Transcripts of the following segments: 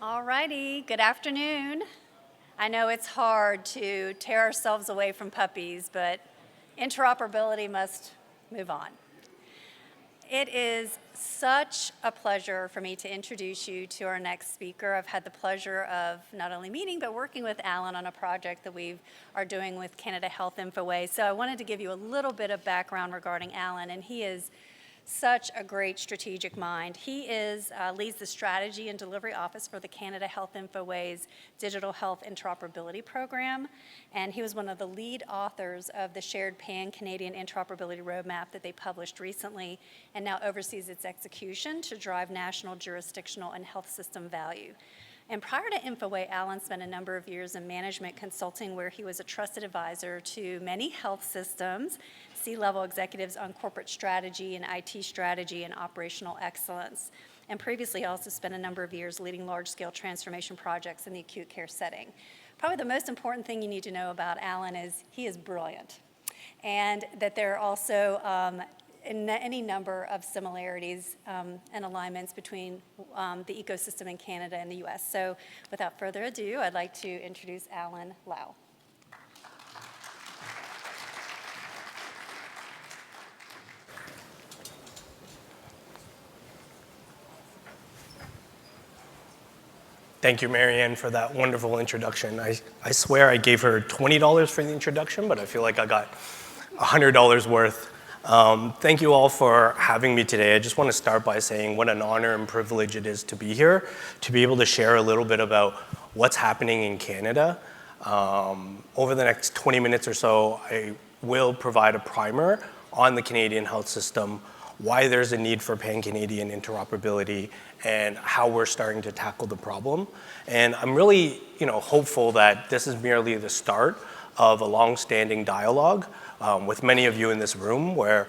All righty, good afternoon. I know it's hard to tear ourselves away from puppies, but interoperability must move on. It is such a pleasure for me to introduce you to our next speaker. I've had the pleasure of not only meeting, but working with Alan on a project that we are doing with Canada Health Infoway. So I wanted to give you a little bit of background regarding Alan, and he is such a great strategic mind. He leads the strategy and delivery office for the Canada Health Infoway's Digital Health Interoperability Program, and he was one of the lead authors of the shared Pan-Canadian Interoperability Roadmap that they published recently, and now oversees its execution to drive national, jurisdictional, and health system value. And prior to Infoway, Alan spent a number of years in management consulting where he was a trusted advisor to many health systems, C-level executives on corporate strategy and IT strategy and operational excellence. And previously he also spent a number of years leading large-scale transformation projects in the acute care setting. Probably the most important thing you need to know about Alan is he is brilliant, and that there are also any number of similarities and alignments between the ecosystem in Canada and the US. So without further ado, I'd like to introduce Alan Lau. Thank you, Marianne, for that wonderful introduction. I swear I gave her $20 for the introduction, but I feel like I got $100 worth. Thank you all for having me today. I just want to start by saying what an honor and privilege it is to be here, to be able to share a little bit about what's happening in Canada. Over the next 20 minutes or so, I will provide a primer on the Canadian health system, why there's a need for pan-Canadian interoperability, and how we're starting to tackle the problem. And I'm really, hopeful that this is merely the start of a long-standing dialogue with many of you in this room, where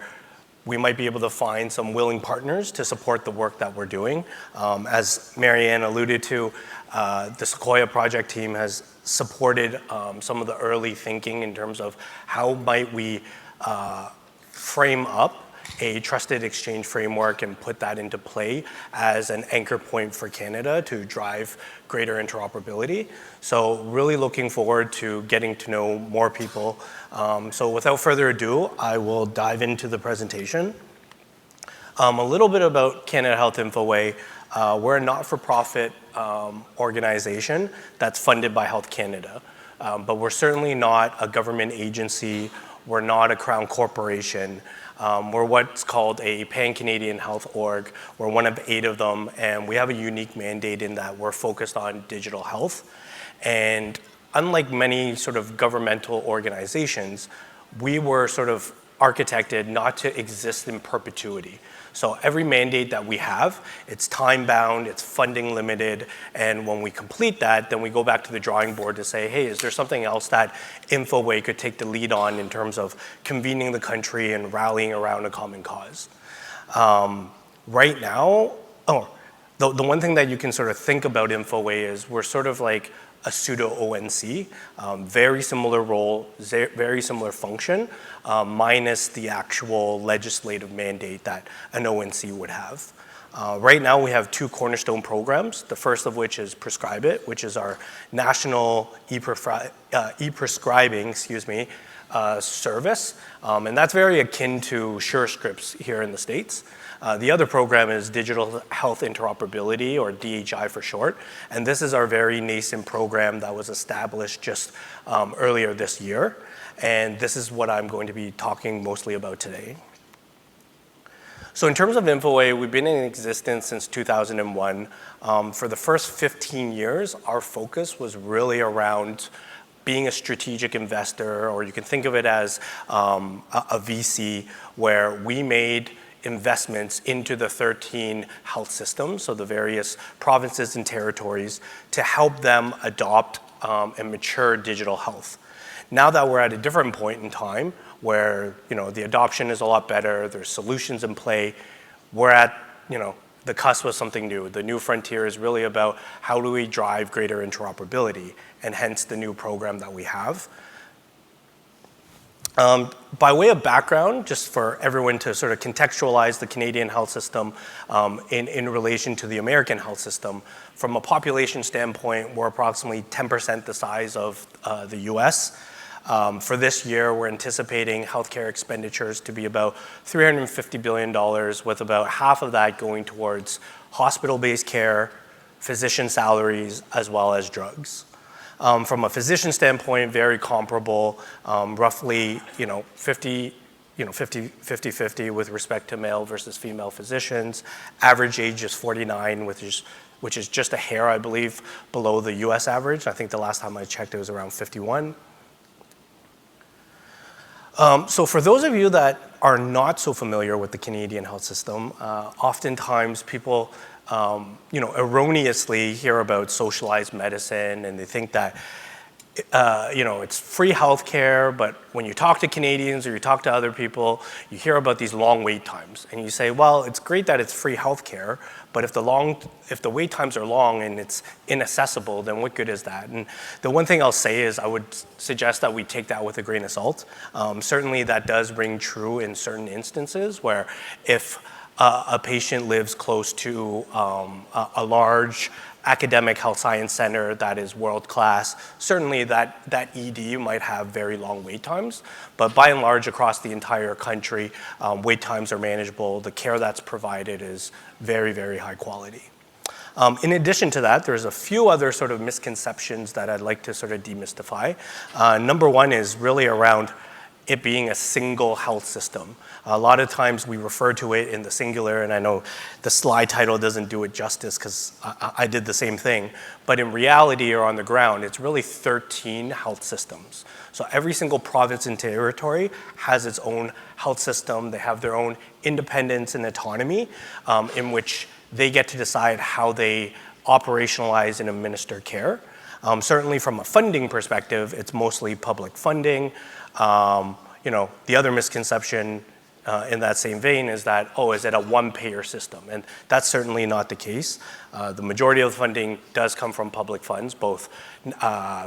we might be able to find some willing partners to support the work that we're doing. As Marianne alluded to, the Sequoia Project team has supported some of the early thinking in terms of how might we frame up a trusted exchange framework and put that into play as an anchor point for Canada to drive greater interoperability. So really looking forward to getting to know more people. So without further ado, I will dive into the presentation. A little bit about Canada Health Infoway. We're a not-for-profit organization that's funded by Health Canada, but we're certainly not a government agency. We're not a crown corporation. We're what's called a Pan-Canadian Health Org. We're one of 8 of them, and we have a unique mandate in that we're focused on digital health. And unlike many sort of governmental organizations, we were sort of architected not to exist in perpetuity. So every mandate that we have, it's time-bound, it's funding limited, and when we complete that, then we go back to the drawing board to say, hey, is there something else that Infoway could take the lead on in terms of convening the country and rallying around a common cause? Right now, the one thing that you can sort of think about Infoway is we're sort of like a pseudo-ONC, very similar role, very similar function, minus the actual legislative mandate that an ONC would have. Right now we have 2 cornerstone programs, the first of which is Prescribe It, which is our national e-prescribing service, and that's very akin to SureScripts here in the States. The other program is Digital Health Interoperability, or DHI for short, and this is our very nascent program that was established just earlier this year, and this is what I'm going to be talking mostly about today. So in terms of Infoway, we've been in existence since 2001. For the first 15 years, our focus was really around being a strategic investor, or you can think of it as a VC, where we made investments into the 13 health systems, so the various provinces and territories, to help them adopt and mature digital health. Now that we're at a different point in time where the adoption is a lot better, there's solutions in play, we're at the cusp of something new. The new frontier is really about how do we drive greater interoperability, and hence the new program that we have. By way of background, just for everyone to sort of contextualize the Canadian health system in relation to the American health system, from a population standpoint, we're approximately 10% the size of the US. For this year, we're anticipating healthcare expenditures to be about $350 billion, with about half of that going towards hospital-based care, physician salaries, as well as drugs. From a physician standpoint, very comparable, roughly 50-50 with respect to male versus female physicians. Average age is 49, which is just a hair, I believe, below the US average. I think the last time I checked, it was around 51. So for those of you that are not so familiar with the Canadian health system, oftentimes people erroneously hear about socialized medicine, and they think that it's free healthcare, but when you talk to Canadians or you talk to other people, you hear about these long wait times, and you say, well, it's great that it's free healthcare, but if the wait times are long and it's inaccessible, then what good is that? And the one thing I'll say is I would suggest that we take that with a grain of salt. Certainly that does ring true in certain instances where if a patient lives close to a large academic health science center that is world-class, certainly that ED might have very long wait times, but by and large across the entire country, wait times are manageable. The care that's provided is very, very high quality. In addition to that, there's a few other sort of misconceptions that I'd like to sort of demystify. Number one is really around it being a single health system. A lot of times we refer to it in the singular, and I know the slide title doesn't do it justice because I did the same thing, but in reality or on the ground, it's really 13 health systems. So every single province and territory has its own health system. They have their own independence and autonomy in which they get to decide how they operationalize and administer care. Certainly from a funding perspective, it's mostly public funding. The other misconception in that same vein is that, is it a one-payer system? And that's certainly not the case. The majority of the funding does come from public funds, both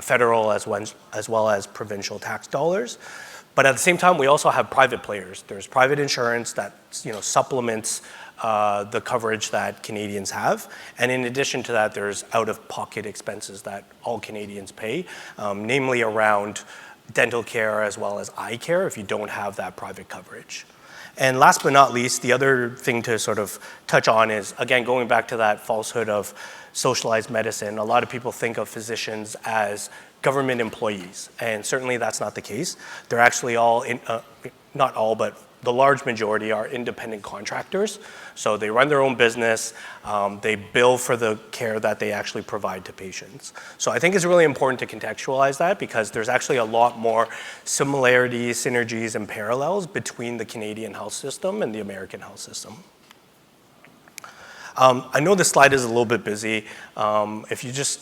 federal as well as provincial tax dollars. But at the same time, we also have private players. There's private insurance that supplements the coverage that Canadians have. And in addition to that, there's out-of-pocket expenses that all Canadians pay, namely around dental care as well as eye care if you don't have that private coverage. And last but not least, the other thing to sort of touch on is, again, going back to that falsehood of socialized medicine, a lot of people think of physicians as government employees, and certainly that's not the case. They're actually all, not all, but the large majority are independent contractors. So they run their own business, they bill for the care that they actually provide to patients. So I think it's really important to contextualize that because there's actually a lot more similarities, synergies, and parallels between the Canadian health system and the American health system. I know this slide is a little bit busy. If you just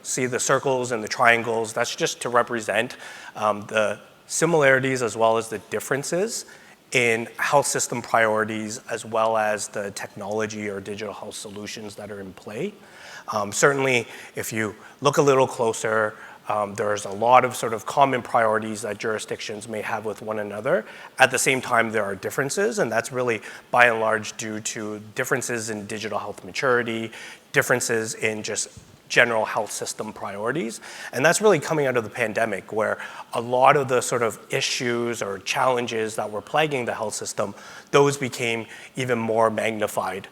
see the circles and the triangles, that's just to represent the similarities as well as the differences in health system priorities as well as the technology or digital health solutions that are in play. Certainly, if you look a little closer, there's a lot of sort of common priorities that jurisdictions may have with one another. At the same time, there are differences, and that's really by and large due to differences in digital health maturity, differences in just general health system priorities. And that's really coming out of the pandemic where a lot of the sort of issues or challenges that were plaguing the health system, those became even more magnified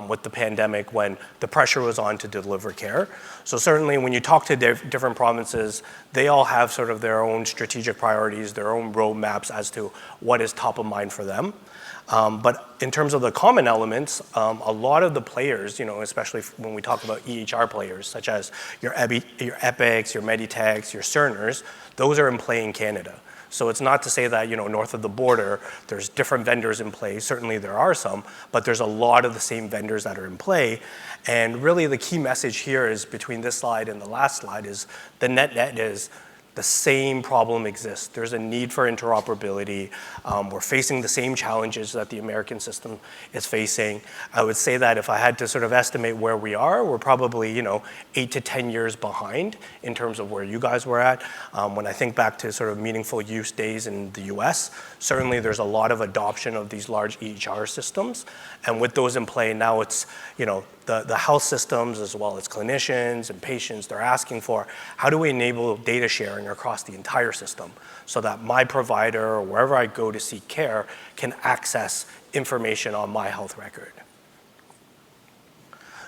with the pandemic when the pressure was on to deliver care. So certainly when you talk to different provinces, they all have sort of their own strategic priorities, their own roadmaps as to what is top of mind for them. But in terms of the common elements, a lot of the players, especially when we talk about EHR players, such as your Epics, your Meditechs, your Cerners, those are in play in Canada. So it's not to say that, north of the border, there's different vendors in play. Certainly there are some, but there's a lot of the same vendors that are in play. And really the key message here is between this slide and the last slide is the net is the same problem exists. There's a need for interoperability. We're facing the same challenges that the American system is facing. I would say that if I had to sort of estimate where we are, we're probably 8 to 10 years behind in terms of where you guys were at. When I think back to sort of meaningful use days in the US, certainly there's a lot of adoption of these large EHR systems. And with those in play, now it's the health systems as well as clinicians and patients, they're asking for, how do we enable data sharing across the entire system so that my provider or wherever I go to seek care can access information on my health record?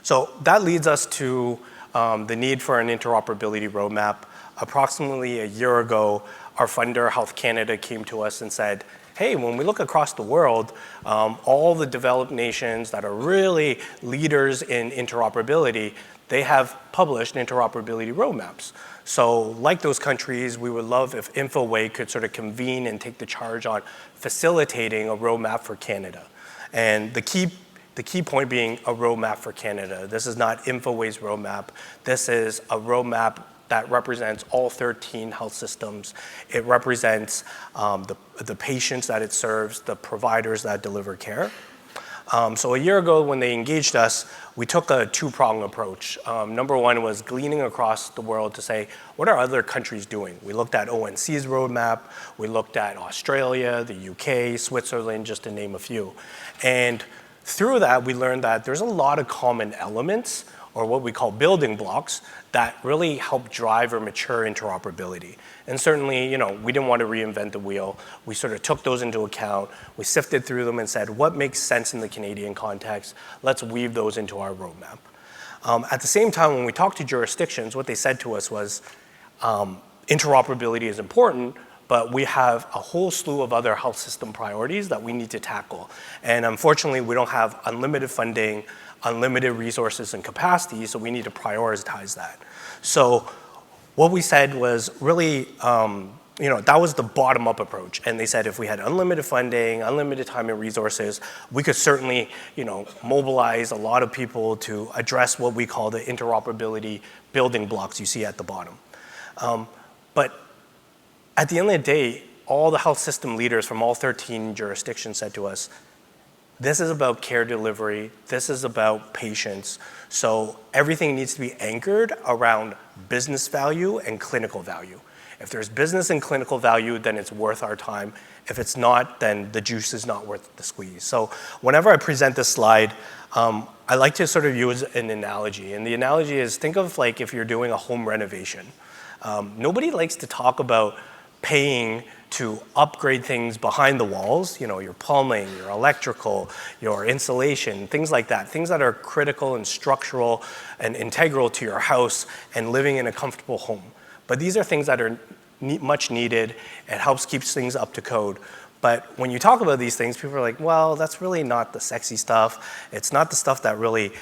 So that leads us to the need for an interoperability roadmap. Approximately a year ago, our funder, Health Canada, came to us and said, hey, when we look across the world, all the developed nations that are really leaders in interoperability, they have published interoperability roadmaps. So like those countries, we would love if Infoway could sort of convene and take the charge on facilitating a roadmap for Canada. And the key point being a roadmap for Canada. This is not Infoway's roadmap. This is a roadmap that represents all 13 health systems. It represents the patients that it serves, the providers that deliver care. So a year ago when they engaged us, we took a two-pronged approach. Number one was gleaning across the world to say, what are other countries doing? We looked at ONC's roadmap, we looked at Australia, the UK, Switzerland, just to name a few. And through that, we learned that there's a lot of common elements, or what we call building blocks, that really help drive or mature interoperability. And certainly, we didn't want to reinvent the wheel. We sort of took those into account. We sifted through them and said, what makes sense in the Canadian context? Let's weave those into our roadmap. At the same time, when we talked to jurisdictions, what they said to us was, interoperability is important, but we have a whole slew of other health system priorities that we need to tackle. And unfortunately, we don't have unlimited funding, unlimited resources and capacity, so we need to prioritize that. So what we said was really, that was the bottom-up approach. And they said if we had unlimited funding, unlimited time and resources, we could certainly, mobilize a lot of people to address what we call the interoperability building blocks you see at the bottom. But at the end of the day, all the health system leaders from all 13 jurisdictions said to us, this is about care delivery. This is about patients. So everything needs to be anchored around business value and clinical value. If there's business and clinical value, then it's worth our time. If it's not, then the juice is not worth the squeeze. So whenever I present this slide, I like to sort of use an analogy. And the analogy is, think of like if you're doing a home renovation. Nobody likes to talk about paying to upgrade things behind the walls, your plumbing, your electrical, your insulation, things like that, things that are critical and structural and integral to your house and living in a comfortable home. But these are things that are much needed. It helps keep things up to code. But when you talk about these things, people are like, well, that's really not the sexy stuff. It's not the stuff that really,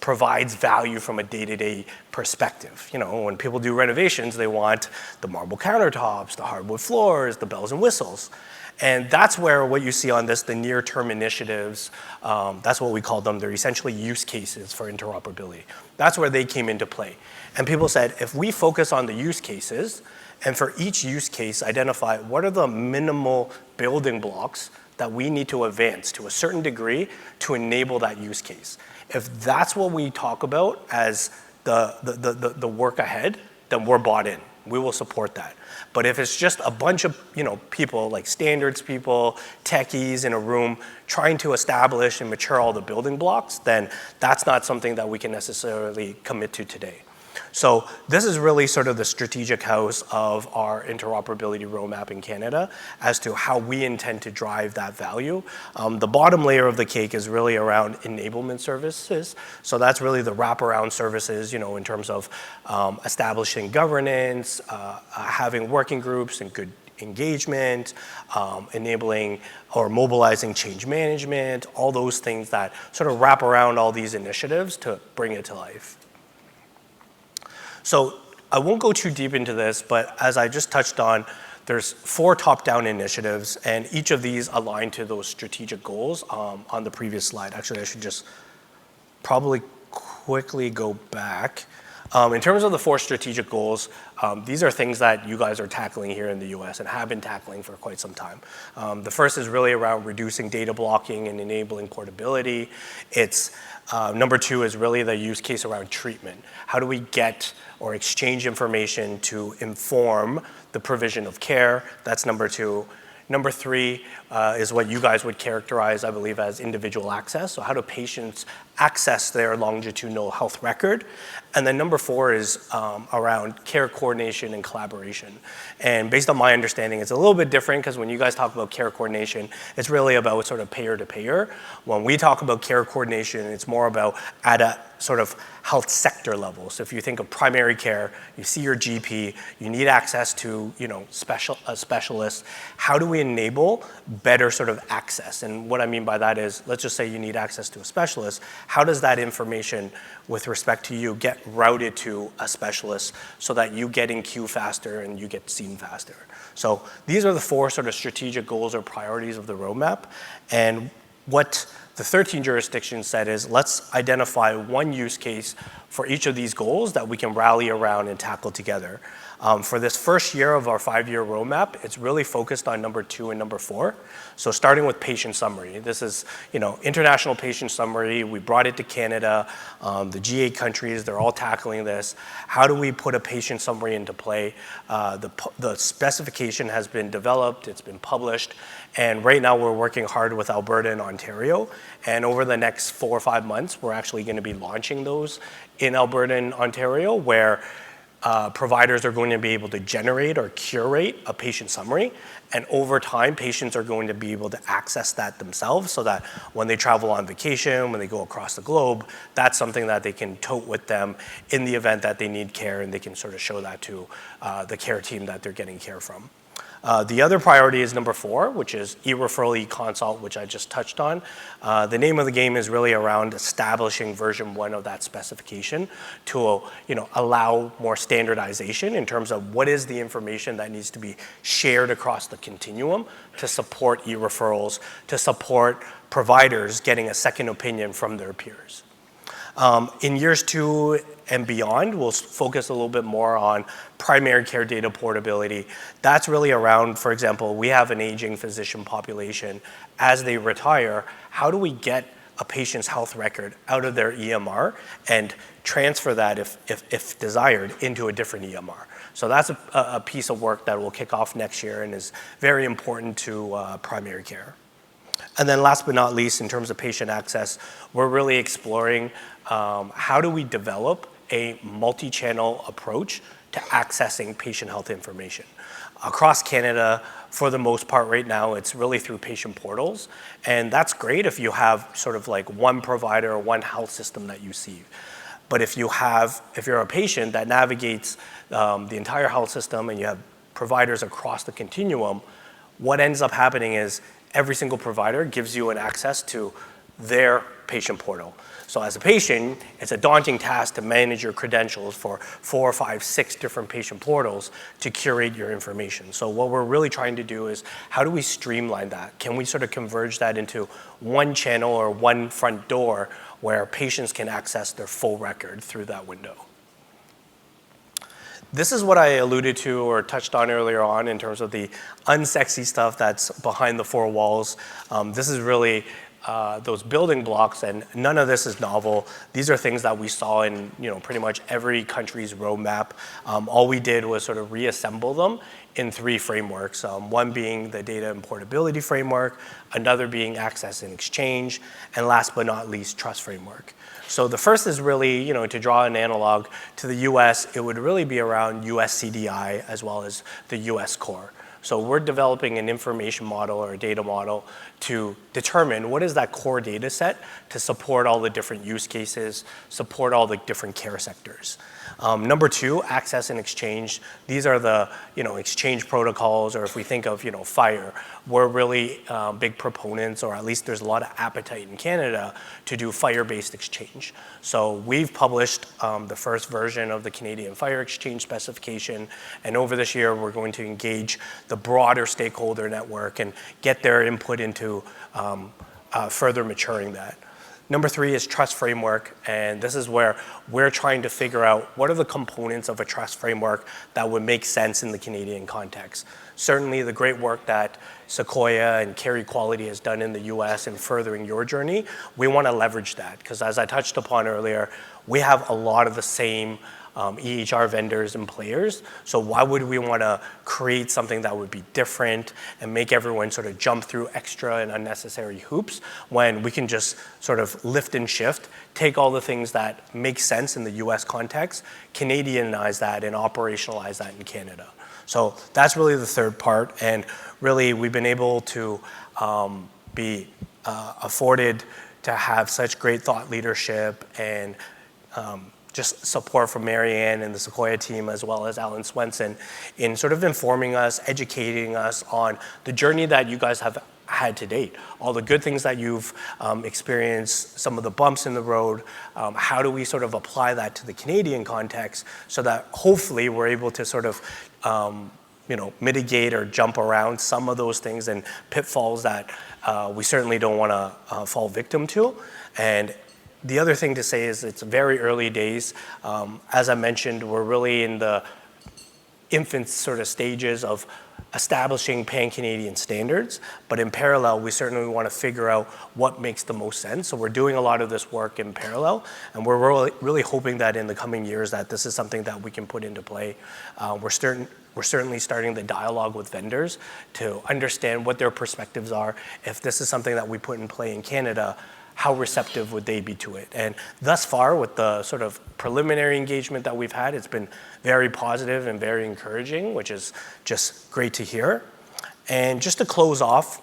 provides value from a day-to-day perspective. When people do renovations, they want the marble countertops, the hardwood floors, the bells and whistles. And that's where what you see on this, the near-term initiatives, that's what we call them. They're essentially use cases for interoperability. That's where they came into play. And people said, if we focus on the use cases, and for each use case, identify what are the minimal building blocks that we need to advance to a certain degree to enable that use case. If that's what we talk about as the work ahead, then we're bought in. We will support that. But if it's just a bunch of people, like standards people, techies in a room, trying to establish and mature all the building blocks, then that's not something that we can necessarily commit to today. So this is really sort of the strategic house of our interoperability roadmap in Canada as to how we intend to drive that value. The bottom layer of the cake is really around enablement services. So that's really the wraparound services, in terms of establishing governance, having working groups and good engagement, enabling or mobilizing change management, all those things that sort of wrap around all these initiatives to bring it to life. So I won't go too deep into this, but as I just touched on, there's 4 top-down initiatives, and each of these align to those strategic goals on the previous slide. Actually, I should just probably quickly go back. In terms of the 4 strategic goals, these are things that you guys are tackling here in the US and have been tackling for quite some time. The first is really around reducing data blocking and enabling portability. Number 2 is really the use case around treatment. How do we get or exchange information to inform the provision of care? That's number 2. Number 3 is what you guys would characterize, I believe, as individual access. So how do patients access their longitudinal health record? And then number 4 is around care coordination and collaboration. And based on my understanding, it's a little bit different because when you guys talk about care coordination, it's really about sort of payer to payer. When we talk about care coordination, it's more about at a sort of health sector level. So if you think of primary care, you see your GP, you need access to a specialist. How do we enable better sort of access? And what I mean by that is, let's just say you need access to a specialist. How does that information with respect to you get routed to a specialist so that you get in queue faster and you get seen faster? So these are the 4 sort of strategic goals or priorities of the roadmap. And what the 13 jurisdictions said is, let's identify one use case for each of these goals that we can rally around and tackle together. For this first year of our 5-year roadmap, it's really focused on number 2 and number 4. So starting with patient summary. This is, international patient summary. We brought it to Canada. The G8 countries, they're all tackling this. How do we put a patient summary into play? The specification has been developed. It's been published. And right now we're working hard with Alberta and Ontario. And over the next 4 or 5 months, we're actually going to be launching those in Alberta and Ontario, where providers are going to be able to generate or curate a patient summary. And over time, patients are going to be able to access that themselves so that when they travel on vacation, when they go across the globe, that's something that they can tote with them in the event that they need care, and they can sort of show that to the care team that they're getting care from. The other priority is number 4, which is e-referral, e-consult, which I just touched on. The name of the game is really around establishing version 1 of that specification to allow more standardization in terms of what is the information that needs to be shared across the continuum to support e-referrals, to support providers getting a second opinion from their peers. In years 2 and beyond, we'll focus a little bit more on primary care data portability. That's really around, for example, we have an aging physician population. As they retire, how do we get a patient's health record out of their EMR and transfer that, if desired, into a different EMR? So that's a piece of work that will kick off next year and is very important to primary care. And then last but not least, in terms of patient access, we're really exploring how do we develop a multi-channel approach to accessing patient health information. Across Canada, for the most part right now, it's really through patient portals. And that's great if you have sort of like one provider or one health system that you see. But if you're a patient that navigates the entire health system and you have providers across the continuum, what ends up happening is every single provider gives you an access to their patient portal. So as a patient, it's a daunting task to manage your credentials for 4, 5, 6 different patient portals to curate your information. So what we're really trying to do is, how do we streamline that? Can we sort of converge that into one channel or one front door where patients can access their full record through that window? This is what I alluded to or touched on earlier on in terms of the unsexy stuff that's behind the 4 walls. This is really those building blocks, and none of this is novel. These are things that we saw in pretty much every country's roadmap. All we did was sort of reassemble them in 3 frameworks, one being the data and portability framework, another being access and exchange, and last but not least, trust framework. So the first is really, to draw an analog to the US, it would really be around US CDI as well as the US core. So we're developing an information model or a data model to determine what is that core data set to support all the different use cases, support all the different care sectors. Number 2, access and exchange. These are the exchange protocols, or if we think of FHIR, we're really big proponents, or at least there's a lot of appetite in Canada to do FHIR-based exchange. So we've published the first version of the Canadian FHIR exchange specification, and over this year we're going to engage the broader stakeholder network and get their input into further maturing that. Number 3 is trust framework, and this is where we're trying to figure out what are the components of a trust framework that would make sense in the Canadian context. Certainly the great work that Sequoia and Care Equality has done in the US in furthering your journey, we want to leverage that, because as I touched upon earlier, we have a lot of the same EHR vendors and players. So why would we want to create something that would be different and make everyone sort of jump through extra and unnecessary hoops when we can just sort of lift and shift, take all the things that make sense in the US context, Canadianize that and operationalize that in Canada. So that's really the third part, and really we've been able to be afforded to have such great thought leadership and just support from Marianne and the Sequoia team, as well as Alan Swenson, in sort of informing us, educating us on the journey that you guys have had to date, all the good things that you've experienced, some of the bumps in the road, how do we sort of apply that to the Canadian context so that hopefully we're able to sort of mitigate or jump around some of those things and pitfalls that we certainly don't want to fall victim to. And the other thing to say is it's very early days. As I mentioned, we're really in the infant sort of stages of establishing pan-Canadian standards, but in parallel, we certainly want to figure out what makes the most sense. So we're doing a lot of this work in parallel, and we're really hoping that in the coming years that this is something that we can put into play. We're certainly starting the dialogue with vendors to understand what their perspectives are. If this is something that we put in play in Canada, how receptive would they be to it? And thus far, with the sort of preliminary engagement that we've had, it's been very positive and very encouraging, which is just great to hear. And just to close off,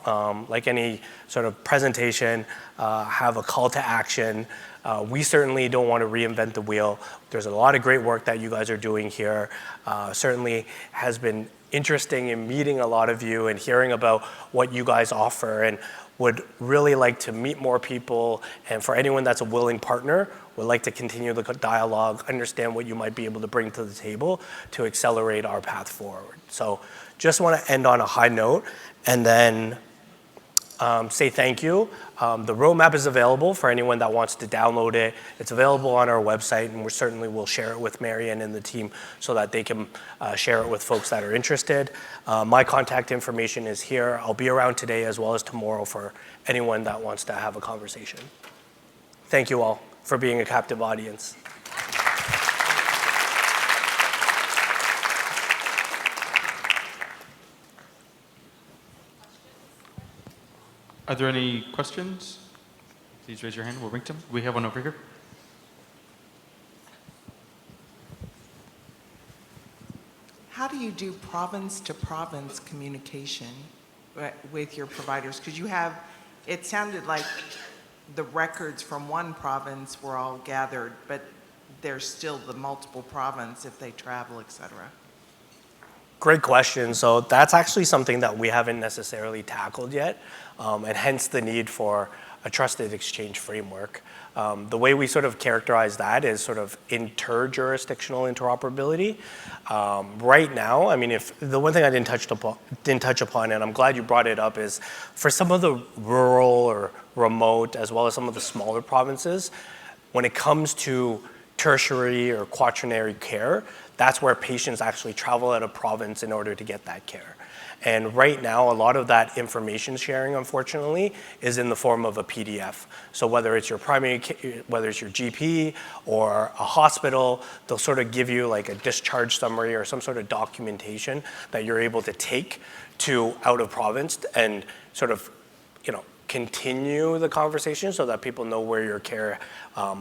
like any sort of presentation, have a call to action. We certainly don't want to reinvent the wheel. There's a lot of great work that you guys are doing here. Certainly has been interesting in meeting a lot of you and hearing about what you guys offer, and would really like to meet more people. And for anyone that's a willing partner, would like to continue the dialogue, understand what you might be able to bring to the table to accelerate our path forward. So just want to end on a high note and then say thank you. The roadmap is available for anyone that wants to download it. It's available on our website, and we certainly will share it with Marianne and the team so that they can share it with folks that are interested. My contact information is here. I'll be around today as well as tomorrow for anyone that wants to have a conversation. Thank you all for being a captive audience. Are there any questions? Please raise your hand. We'll bring them. We have one over here. How do you do province-to-province communication with your providers? Because you have, it sounded like the records from one province were all gathered, but there's still the multiple province if they travel, et cetera. Great question. So that's actually something that we haven't necessarily tackled yet, and hence the need for a trusted exchange framework. The way we sort of characterize that is sort of interjurisdictional interoperability. Right now, I mean, if the one thing I didn't touch upon, and I'm glad you brought it up, is for some of the rural or remote, as well as some of the smaller provinces, when it comes to tertiary or quaternary care, that's where patients actually travel out of province in order to get that care. And right now, a lot of that information sharing, unfortunately, is in the form of a PDF. So whether it's your whether it's your GP or a hospital, they'll sort of give you like a discharge summary or some sort of documentation that you're able to take to out of province and sort of, continue the conversation so that people know where your care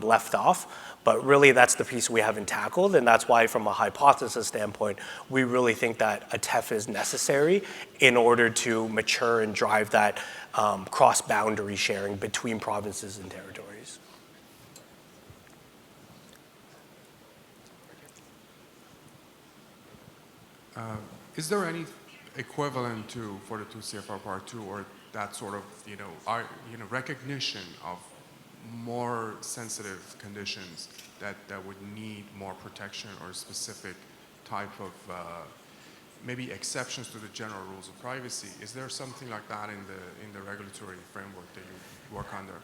left off. But really, that's the piece we haven't tackled, and that's why, from a hypothesis standpoint, we really think that a TEF is necessary in order to mature and drive that cross-boundary sharing between provinces and territories. Is there any equivalent for the 2 CFR Part 2, or that sort of, recognition of more sensitive conditions that would need more protection or specific type of maybe exceptions to the general rules of privacy? Is there something like that in the regulatory framework that you work under?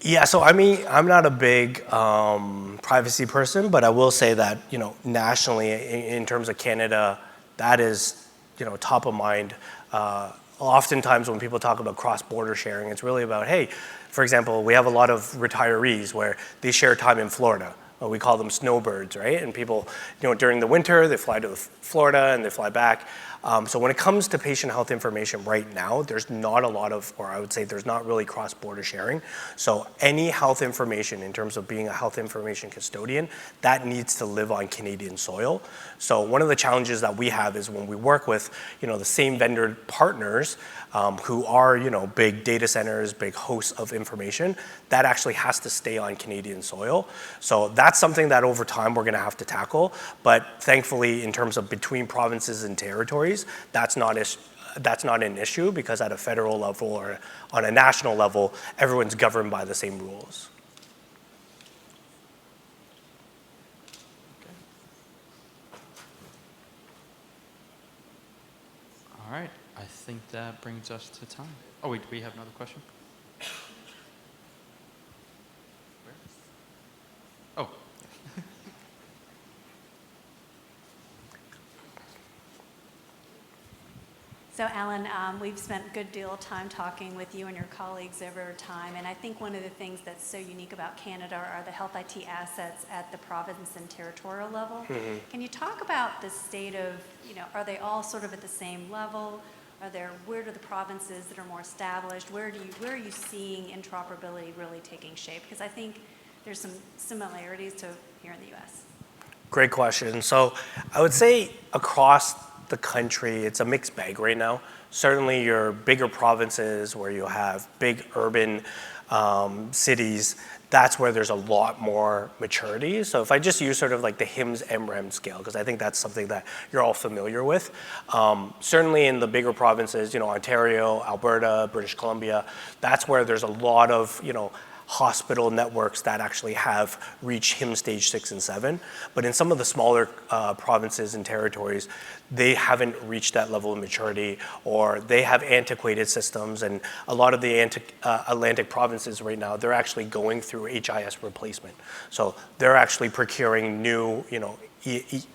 Yeah, so I mean, I'm not a big privacy person, but I will say that, nationally, in terms of Canada, that is, top of mind. Oftentimes when people talk about cross-border sharing, it's really about, hey, for example, we have a lot of retirees where they share time in Florida. We call them snowbirds, right? And people, during the winter, they fly to Florida and they fly back. So when it comes to patient health information right now, there's not a lot of, or I would say there's not really cross-border sharing. So any health information in terms of being a health information custodian, that needs to live on Canadian soil. So one of the challenges that we have is when we work with, the same vendor partners who are, big data centers, big hosts of information, that actually has to stay on Canadian soil. So that's something that over time we're going to have to tackle. But thankfully, in terms of between provinces and territories, that's not an issue because at a federal level or on a national level, everyone's governed by the same rules. All right, I think that brings us to time. Oh, wait, do we have another question? Where? Oh. So Alan, we've spent a good deal of time talking with you and your colleagues over time, and I think one of the things that's so unique about Canada are the health IT assets at the province and territorial level. Mm-hmm. Can you talk about the state of, are they all sort of at the same level? Where do the provinces that are more established, where are you seeing interoperability really taking shape? Because I think there's some similarities to here in the US. Great question. So I would say across the country, it's a mixed bag right now. Certainly your bigger provinces where you have big urban cities, that's where there's a lot more maturity. So if I just use sort of like the HIMSS MREM scale, because I think that's something that you're all familiar with. Certainly in the bigger provinces, Ontario, Alberta, British Columbia, that's where there's a lot of, hospital networks that actually have reached HIMSS stage 6 and 7. But in some of the smaller provinces and territories, they haven't reached that level of maturity, or they have antiquated systems. And a lot of the Atlantic provinces right now, they're actually going through HIS replacement. So they're actually procuring new,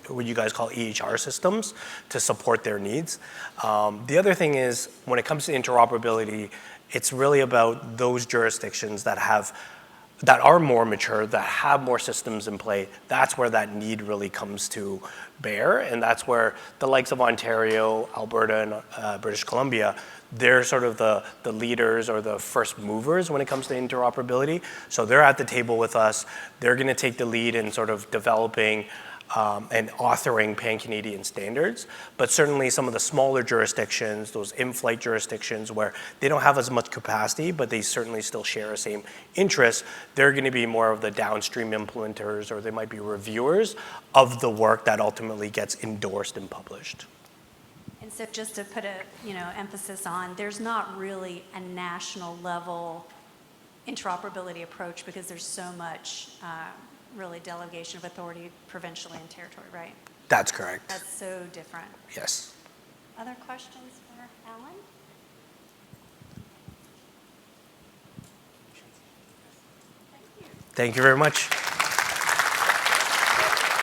what you guys call EHR systems to support their needs. The other thing is, when it comes to interoperability, it's really about those jurisdictions that are more mature, that have more systems in play. That's where that need really comes to bear, and that's where the likes of Ontario, Alberta, and British Columbia, they're sort of the leaders or the first movers when it comes to interoperability. So they're at the table with us. They're going to take the lead in sort of developing and authoring pan-Canadian standards. But certainly some of the smaller jurisdictions, those in-flight jurisdictions where they don't have as much capacity, but they certainly still share the same interests, they're going to be more of the downstream implementers, or they might be reviewers of the work that ultimately gets endorsed and published. And so just to put a emphasis on, there's not really a national level interoperability approach because there's so much really delegation of authority provincially and territory, right? That's correct. That's so different. Yes. Other questions for Alan? Thank you very much.